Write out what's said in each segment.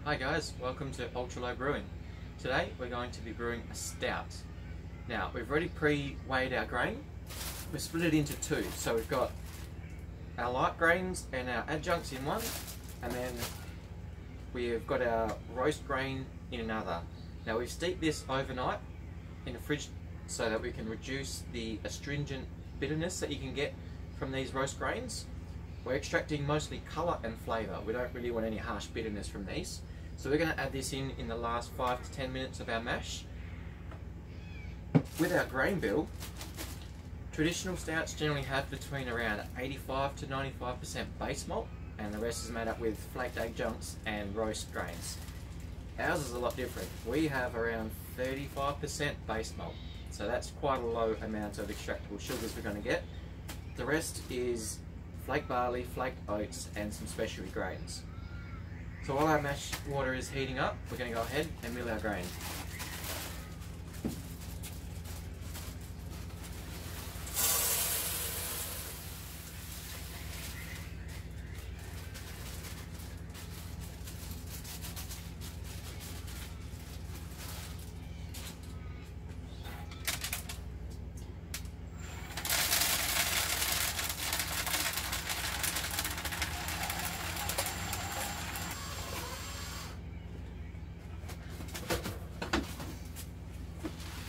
Hi guys, welcome to Ultra Low Brewing. Today we're going to be brewing a stout. Now we've already pre-weighed our grain. We've split it into two, so we've got our light grains and our adjuncts in one, and then we've got our roast grain in another. Now we've steeped this overnight in the fridge so that we can reduce the astringent bitterness that you can get from these roast grains. We're extracting mostly colour and flavour. We don't really want any harsh bitterness from these. So we're going to add this in the last 5 to 10 minutes of our mash. With our grain bill, traditional stouts generally have between around 85 to 95% base malt, and the rest is made up with flaked adjuncts and roast grains. Ours is a lot different. We have around 35% base malt, so that's quite a low amount of extractable sugars we're going to get. The rest is flaked barley, flaked oats, and some specialty grains. So while our mash water is heating up, we're going to go ahead and mill our grain.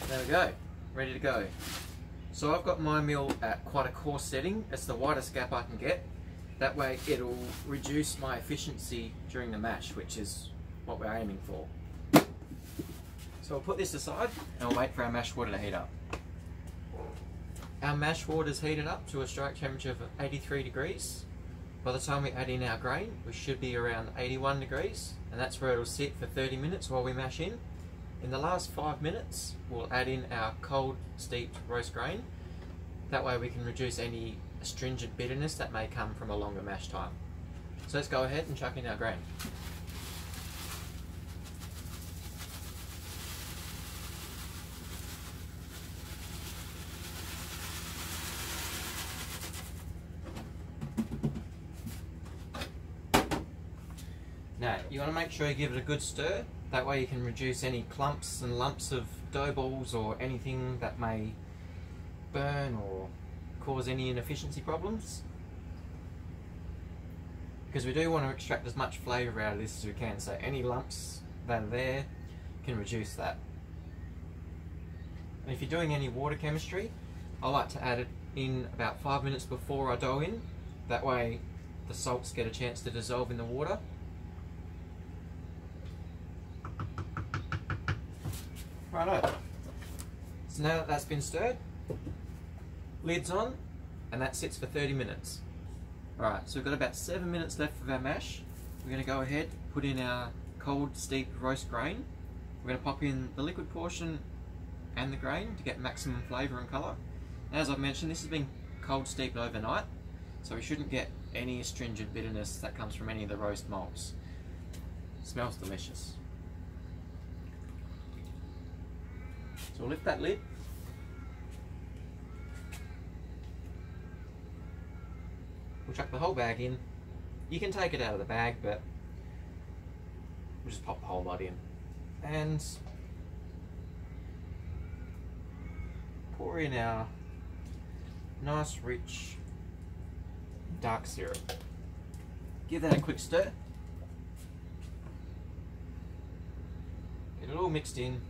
There we go, ready to go. So I've got my mill at quite a coarse setting. It's the widest gap I can get. That way it'll reduce my efficiency during the mash, which is what we're aiming for. So we'll put this aside and we'll wait for our mash water to heat up. Our mash water is heated up to a strike temperature of 83 degrees. By the time we add in our grain, we should be around 81 degrees, and that's where it'll sit for 30 minutes while we mash in. In the last 5 minutes, we'll add in our cold steeped roast grain. That way we can reduce any astringent bitterness that may come from a longer mash time. So let's go ahead and chuck in our grain. Now, you want to make sure you give it a good stir. That way you can reduce any clumps and lumps of dough balls or anything that may burn or cause any inefficiency problems. Because we do want to extract as much flavour out of this as we can, so any lumps that are there can reduce that. And if you're doing any water chemistry, I like to add it in about 5 minutes before I dough in. That way the salts get a chance to dissolve in the water. Righto. So now that that's been stirred, lid's on, and that sits for 30 minutes. Alright, so we've got about 7 minutes left of our mash. We're going to go ahead, put in our cold steeped roast grain. We're going to pop in the liquid portion and the grain to get maximum flavour and colour. As I've mentioned, this has been cold steeped overnight, so we shouldn't get any astringent bitterness that comes from any of the roast malts. Smells delicious. So we'll lift that lid. We'll chuck the whole bag in. You can take it out of the bag, but we'll just pop the whole lot in. And pour in our nice, rich, dark syrup. Give that a quick stir. Get it all mixed in.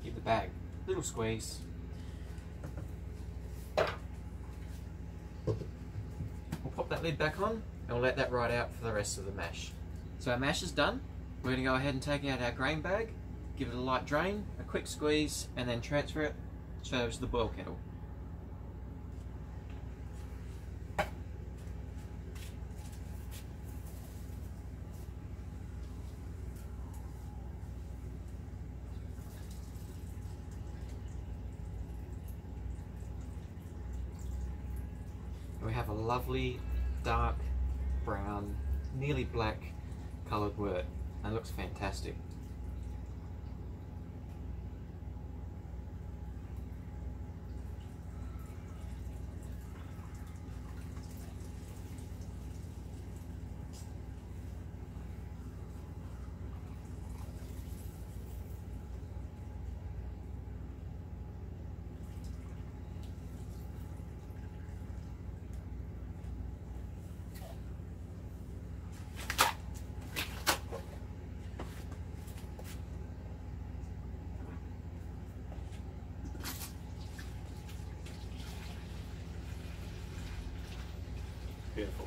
Give the bag a little squeeze. We'll pop that lid back on and we'll let that ride out for the rest of the mash. So our mash is done. We're going to go ahead and take out our grain bag, give it a light drain, a quick squeeze, and then transfer it straight over to the boil kettle. We have a lovely dark brown, nearly black coloured wort, and it looks fantastic. Beautiful.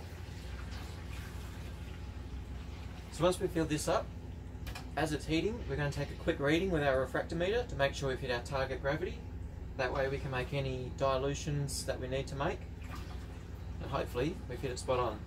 So once we fill this up, as it's heating, we're going to take a quick reading with our refractometer to make sure we've hit our target gravity. That way we can make any dilutions that we need to make, and hopefully we've hit it spot on.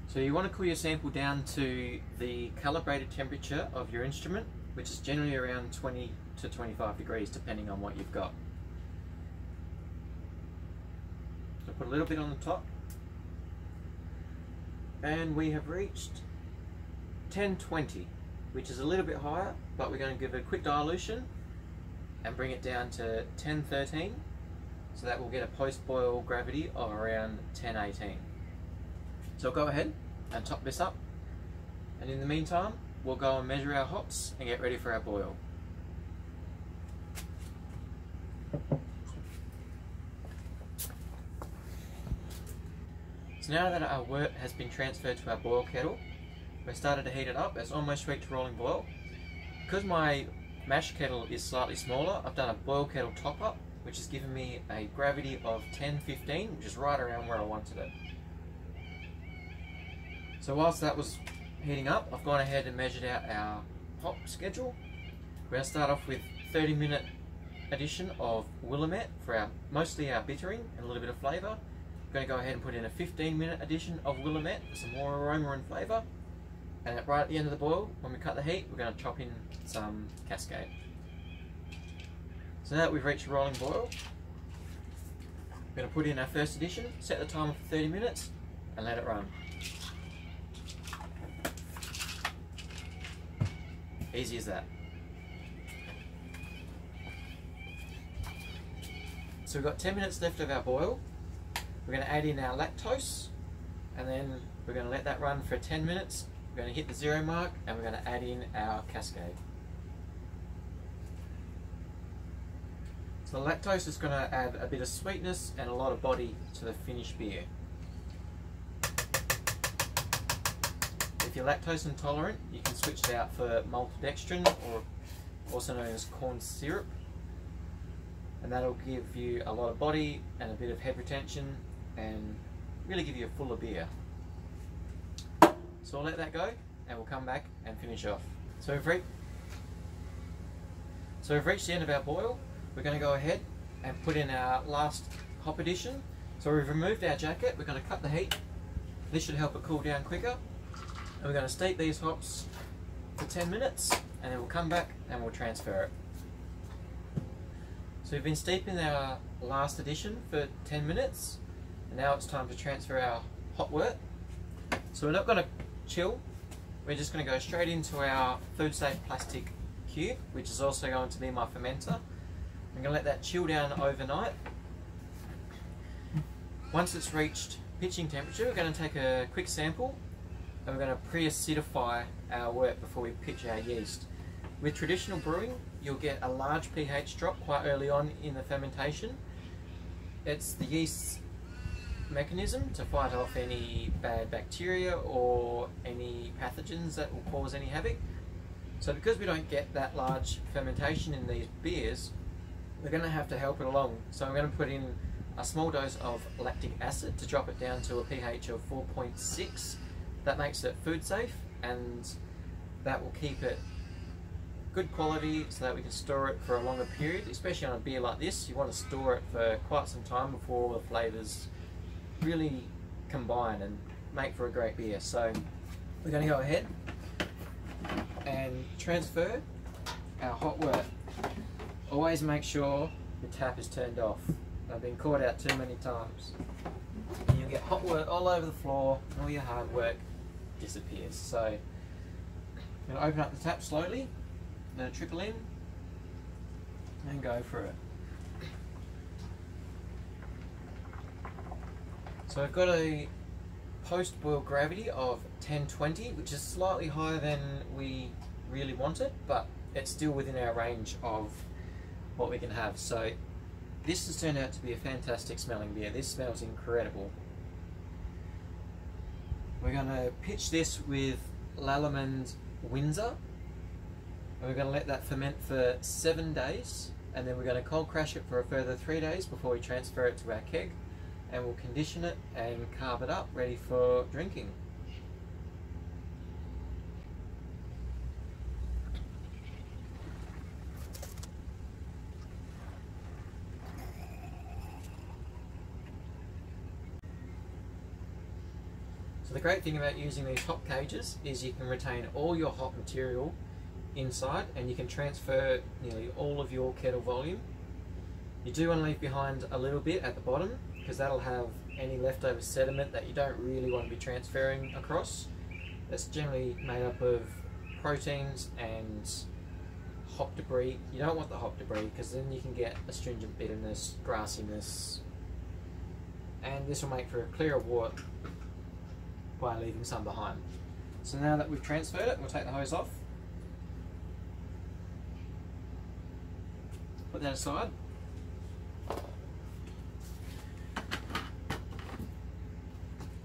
So you want to cool your sample down to the calibrated temperature of your instrument, which is generally around 20 to 25 degrees depending on what you've got. So put a little bit on the top, and we have reached 1020, which is a little bit higher, but we're going to give it a quick dilution and bring it down to 1013, so that will get a post-boil gravity of around 1018. So I'll go ahead and top this up, and in the meantime we'll go and measure our hops and get ready for our boil. So now that our wort has been transferred to our boil kettle, we've started to heat it up. It's almost reached rolling boil. Because my mash kettle is slightly smaller, I've done a boil kettle top up, which has given me a gravity of 1015, which is right around where I wanted it. So whilst that was heating up, I've gone ahead and measured out our hop schedule. We're going to start off with 30-minute addition of Willamette for mostly our bittering and a little bit of flavour. We're going to go ahead and put in a 15-minute addition of Willamette for some more aroma and flavour. And right at the end of the boil, when we cut the heat, we're going to chop in some Cascade. So now that we've reached a rolling boil, we're going to put in our first addition, set the timer for 30 minutes, and let it run. Easy as that. So we've got 10 minutes left of our boil. We're going to add in our lactose, and then we're going to let that run for 10 minutes. We're going to hit the 0 mark, and we're going to add in our Cascade. So the lactose is going to add a bit of sweetness and a lot of body to the finished beer. If you're lactose intolerant, you can switch it out for maltodextrin, or also known as corn syrup, and that'll give you a lot of body and a bit of head retention and really give you a fuller beer. So I'll let that go and we'll come back and finish off. So we've reached the end of our boil. We're going to go ahead and put in our last hop addition. So we've removed our jacket, we're going to cut the heat. This should help it cool down quicker. And we're going to steep these hops for 10 minutes, and then we'll come back and we'll transfer it. So we've been steeping our last addition for 10 minutes, and now it's time to transfer our hop wort. So we're not going to chill, we're just going to go straight into our food safe plastic cube, which is also going to be my fermenter. I'm going to let that chill down overnight. Once it's reached pitching temperature, we're going to take a quick sample, and we're going to pre-acidify our wort before we pitch our yeast. With traditional brewing, you'll get a large pH drop quite early on in the fermentation. It's the yeast's mechanism to fight off any bad bacteria or any pathogens that will cause any havoc. So because we don't get that large fermentation in these beers, we're going to have to help it along. So I'm going to put in a small dose of lactic acid to drop it down to a pH of 4.6. That makes it food safe, and that will keep it good quality so that we can store it for a longer period. Especially on a beer like this, you want to store it for quite some time before all the flavours really combine and make for a great beer. So we're going to go ahead and transfer our hot wort. Always make sure the tap is turned off. I've been caught out too many times. And you'll get hot wort all over the floor, and all your hard work disappears. So I'm going to open up the tap slowly let it trickle in, and go for it. So I've got a post-boil gravity of 1020, which is slightly higher than we really want it, but it's still within our range of what we can have. So this has turned out to be a fantastic smelling beer. This smells incredible. We're going to pitch this with Lallemand Windsor, and we're going to let that ferment for 7 days, and then we're going to cold crash it for a further 3 days before we transfer it to our keg, and we'll condition it and carb it up, ready for drinking. So the great thing about using these hop cages is you can retain all your hop material inside, and you can transfer nearly all of your kettle volume. You do want to leave behind a little bit at the bottom, because that'll have any leftover sediment that you don't really want to be transferring across. That's generally made up of proteins and hop debris. You don't want the hop debris, because then you can get astringent bitterness, grassiness, and this will make for a clearer wort by leaving some behind. So now that we've transferred it, we'll take the hose off, put that aside.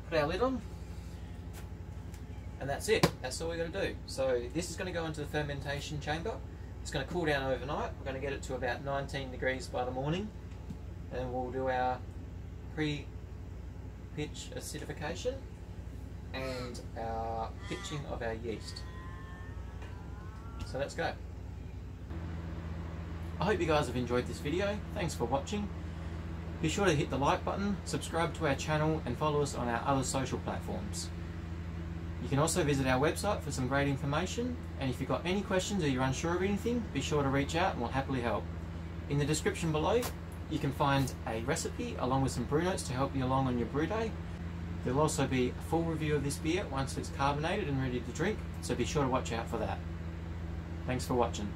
Put our lid on, and that's it. That's all we're going to do. So this is going to go into the fermentation chamber. It's going to cool down overnight. We're going to get it to about 19 degrees by the morning, and we'll do our pre-pitch acidification and our pitching of our yeast. So let's go. I hope you guys have enjoyed this video. Thanks for watching. Be sure to hit the like button, subscribe to our channel, and follow us on our other social platforms. You can also visit our website for some great information, and if you've got any questions or you're unsure of anything, be sure to reach out and we'll happily help. In the description below, you can find a recipe along with some brew notes to help you along on your brew day. There'll also be a full review of this beer once it's carbonated and ready to drink, so be sure to watch out for that. Thanks for watching.